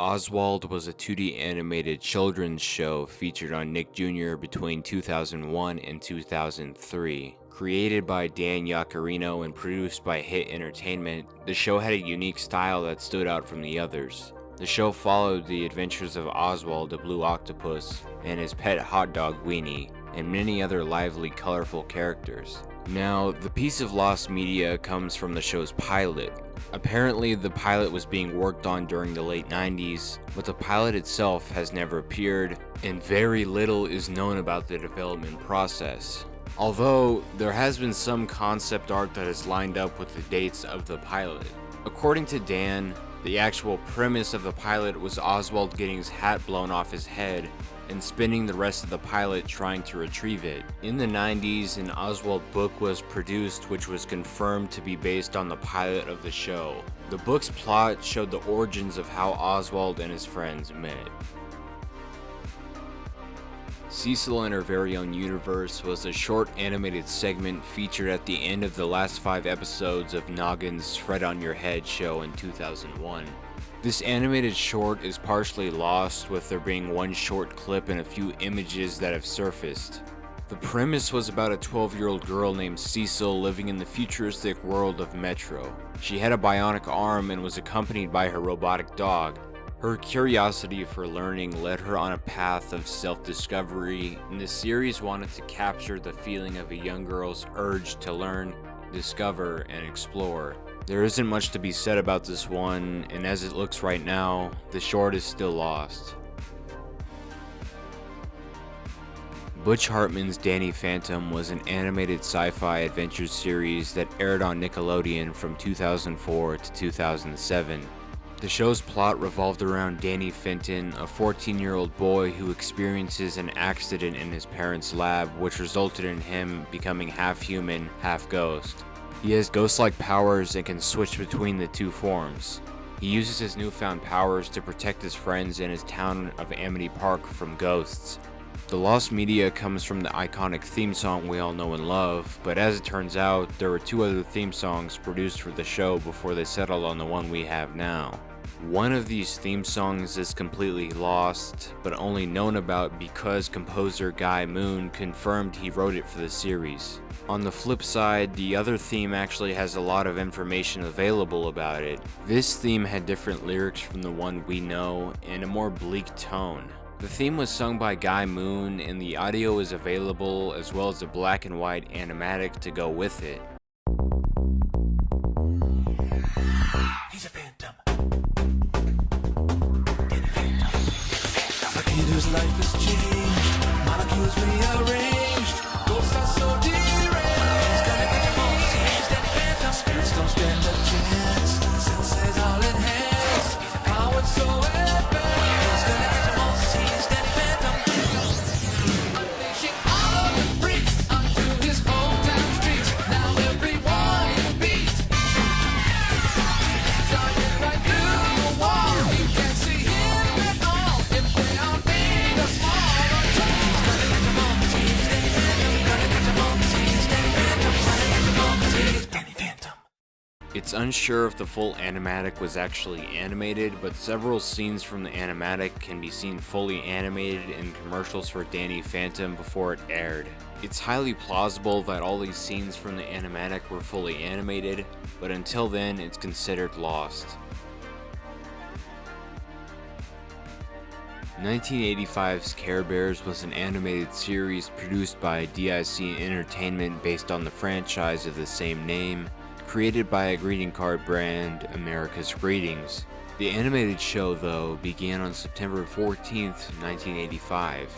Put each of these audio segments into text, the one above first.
Oswald was a 2D animated children's show featured on Nick Jr. between 2001 and 2003. Created by Dan Yaccarino and produced by Hit Entertainment, the show had a unique style that stood out from the others. The show followed the adventures of Oswald the Blue Octopus and his pet hot dog Weenie, and many other lively, colorful characters. Now, the piece of lost media comes from the show's pilot. Apparently, the pilot was being worked on during the late 90s, but the pilot itself has never appeared, and very little is known about the development process. Although, there has been some concept art that is lined up with the dates of the pilot. According to Dan, the actual premise of the pilot was Oswald getting his hat blown off his head and spending the rest of the pilot trying to retrieve it. In the 90s, an Oswald book was produced which was confirmed to be based on the pilot of the show. The book's plot showed the origins of how Oswald and his friends met. Cecil in Her Very Own Universe was a short animated segment featured at the end of the last 5 episodes of Noggin's Fred on Your Head show in 2001. This animated short is partially lost, with there being one short clip and a few images that have surfaced. The premise was about a 12-year-old girl named Cecil living in the futuristic world of Metro. She had a bionic arm and was accompanied by her robotic dog. Her curiosity for learning led her on a path of self-discovery, and the series wanted to capture the feeling of a young girl's urge to learn, discover, and explore. There isn't much to be said about this one, and as it looks right now, the short is still lost. Butch Hartman's Danny Phantom was an animated sci-fi adventure series that aired on Nickelodeon from 2004 to 2007. The show's plot revolved around Danny Fenton, a 14-year-old boy who experiences an accident in his parents' lab which resulted in him becoming half human, half ghost. He has ghost-like powers and can switch between the two forms. He uses his newfound powers to protect his friends in his town of Amity Park from ghosts. The lost media comes from the iconic theme song we all know and love, but as it turns out, there were 2 other theme songs produced for the show before they settled on the one we have now. One of these theme songs is completely lost, but only known about because composer Guy Moon confirmed he wrote it for the series. On the flip side, the other theme actually has a lot of information available about it. This theme had different lyrics from the one we know, and a more bleak tone. The theme was sung by Guy Moon, and the audio is available as well as a black and white animatic to go with it. He's a phantom. Peter's life has changed, molecules rearranged, ghosts are so deranged. He's gonna get them all changed, Danny Phantom. Spirits don't stand a chance, senses all enhanced, powered so advanced. He's gonna get them all changed, Danny Phantom. Unleashing all of the freaks onto his hometown streets. Now everyone is beat. Driving right through the wall, you can't see him at all. If they are big or small or tall, he's gonna get them all changed, Danny Phantom. Gonna get them all changed, Danny Phantom. Gonna get them all changed, Danny Phantom. It's unsure if the full animatic was actually animated, but several scenes from the animatic can be seen fully animated in commercials for Danny Phantom before it aired. It's highly plausible that all these scenes from the animatic were fully animated, but until then, it's considered lost. 1985's Care Bears was an animated series produced by DIC Entertainment based on the franchise of the same name, created by a greeting card brand, America's Greetings. The animated show, though, began on September 14th, 1985,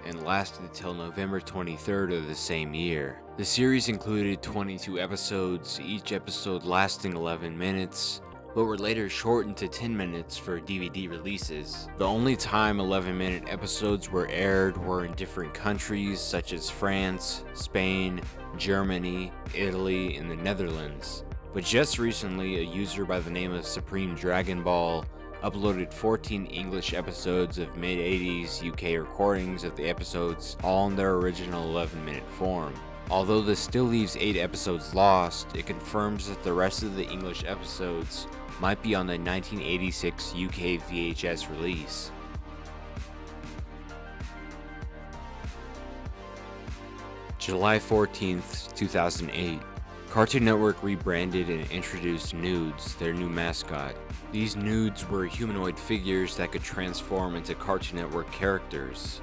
and lasted until November 23rd of the same year. The series included 22 episodes, each episode lasting 11 minutes, but were later shortened to 10 minutes for DVD releases. The only time 11-minute episodes were aired were in different countries such as France, Spain, Germany, Italy, and the Netherlands. But just recently, a user by the name of Supreme Dragon Ball uploaded 14 English episodes of mid-80s UK recordings of the episodes, all in their original 11-minute form. Although this still leaves 8 episodes lost, it confirms that the rest of the English episodes might be on the 1986 UK VHS release. July 14th, 2008. Cartoon Network rebranded and introduced Nudes, their new mascot. These Nudes were humanoid figures that could transform into Cartoon Network characters.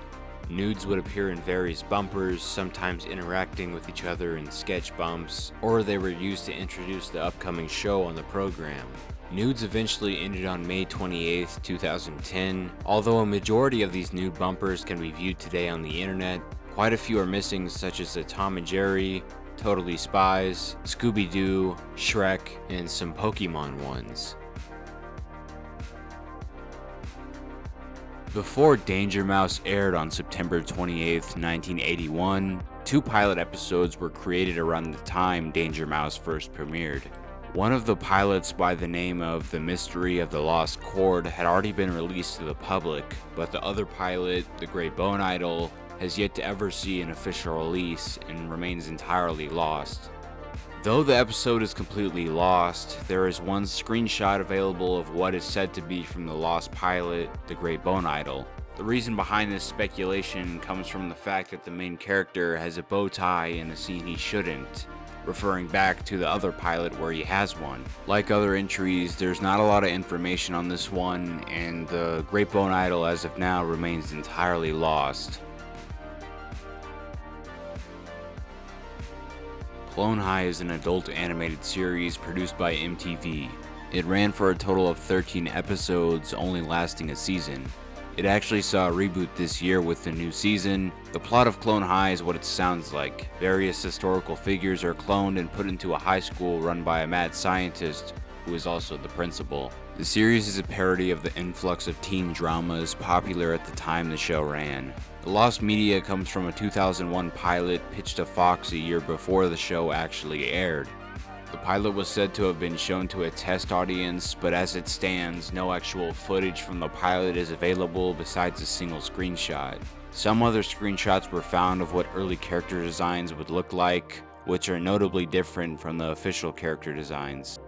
Nudes would appear in various bumpers, sometimes interacting with each other in sketch bumps, or they were used to introduce the upcoming show on the program. Nudes eventually ended on May 28, 2010. Although a majority of these nude bumpers can be viewed today on the internet, quite a few are missing, such as the Tom and Jerry, Totally Spies, Scooby-Doo, Shrek, and some Pokemon ones. Before Danger Mouse aired on September 28, 1981, 2 pilot episodes were created around the time Danger Mouse first premiered. One of the pilots, by the name of The Mystery of the Lost Chord, had already been released to the public, but the other pilot, The Great Bone Idol, has yet to ever see an official release and remains entirely lost. Though the episode is completely lost, there is one screenshot available of what is said to be from the lost pilot, The Great Bone Idol. The reason behind this speculation comes from the fact that the main character has a bow tie in a scene he shouldn't, referring back to the other pilot where he has one. Like other entries, there's not a lot of information on this one, and the Great Bone Idol as of now remains entirely lost. Clone High is an adult animated series produced by MTV. It ran for a total of 13 episodes, only lasting a season. It actually saw a reboot this year with the new season. The plot of Clone High is what it sounds like. Various historical figures are cloned and put into a high school run by a mad scientist who is also the principal. The series is a parody of the influx of teen dramas popular at the time the show ran. The Lost Media comes from a 2001 pilot pitched to Fox a year before the show actually aired. The pilot was said to have been shown to a test audience, but as it stands, no actual footage from the pilot is available besides a single screenshot. Some other screenshots were found of what early character designs would look like, which are notably different from the official character designs.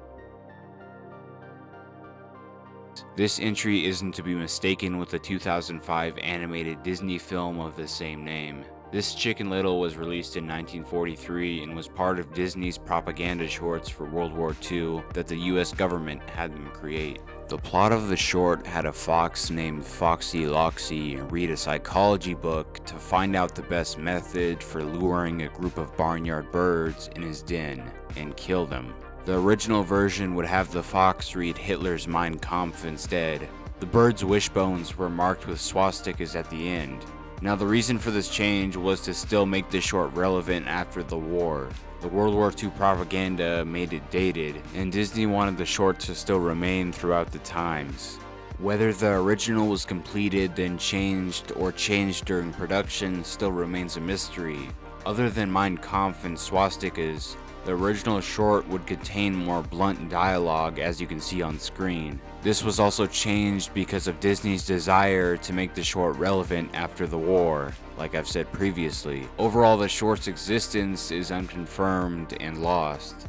This entry isn't to be mistaken with the 2005 animated Disney film of the same name. This Chicken Little was released in 1943 and was part of Disney's propaganda shorts for World War II that the US government had them create. The plot of the short had a fox named Foxy Loxy read a psychology book to find out the best method for luring a group of barnyard birds in his den and kill them. The original version would have the fox read Hitler's Mein Kampf instead. The bird's wishbones were marked with swastikas at the end. Now the reason for this change was to still make the short relevant after the war. The World War II propaganda made it dated, and Disney wanted the short to still remain throughout the times. Whether the original was completed then changed or changed during production still remains a mystery. Other than Mein Kampf and swastikas, the original short would contain more blunt dialogue, as you can see on screen. This was also changed because of Disney's desire to make the short relevant after the war, like I've said previously. Overall, the short's existence is unconfirmed and lost.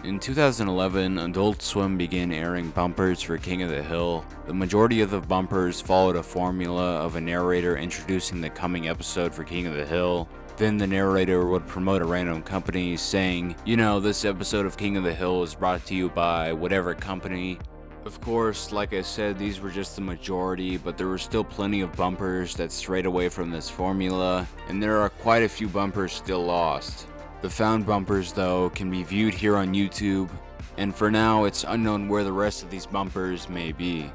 In 2011, Adult Swim began airing bumpers for King of the Hill. The majority of the bumpers followed a formula of a narrator introducing the coming episode for King of the Hill. Then the narrator would promote a random company saying, you know, this episode of King of the Hill is brought to you by whatever company. Of course, like I said, these were just the majority, but there were still plenty of bumpers that strayed away from this formula, and there are quite a few bumpers still lost. The found bumpers, though, can be viewed here on YouTube, and for now, it's unknown where the rest of these bumpers may be.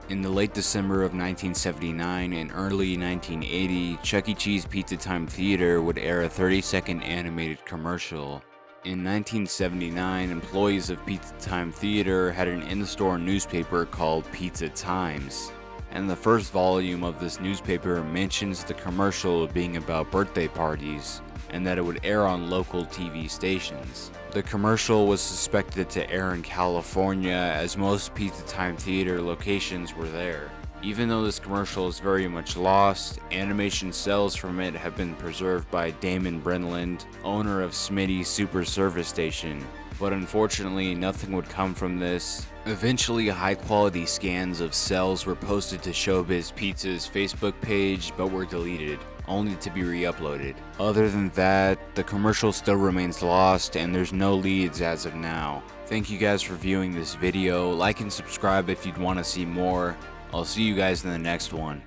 In the late December of 1979 and early 1980, Chuck E. Cheese Pizza Time Theater would air a 30-second animated commercial. In 1979, employees of Pizza Time Theater had an in-store newspaper called Pizza Times, and the first volume of this newspaper mentions the commercial being about birthday parties, and that it would air on local TV stations. The commercial was suspected to air in California, as most Pizza Time Theater locations were there. Even though this commercial is very much lost, animation cells from it have been preserved by Damon Brenland, owner of Smitty's Super Service Station. But unfortunately, nothing would come from this. Eventually, high-quality scans of cells were posted to Showbiz Pizza's Facebook page, but were deleted, only to be re-uploaded. Other than that, the commercial still remains lost, and there's no leads as of now. Thank you guys for viewing this video. Like and subscribe if you'd want to see more. I'll see you guys in the next one.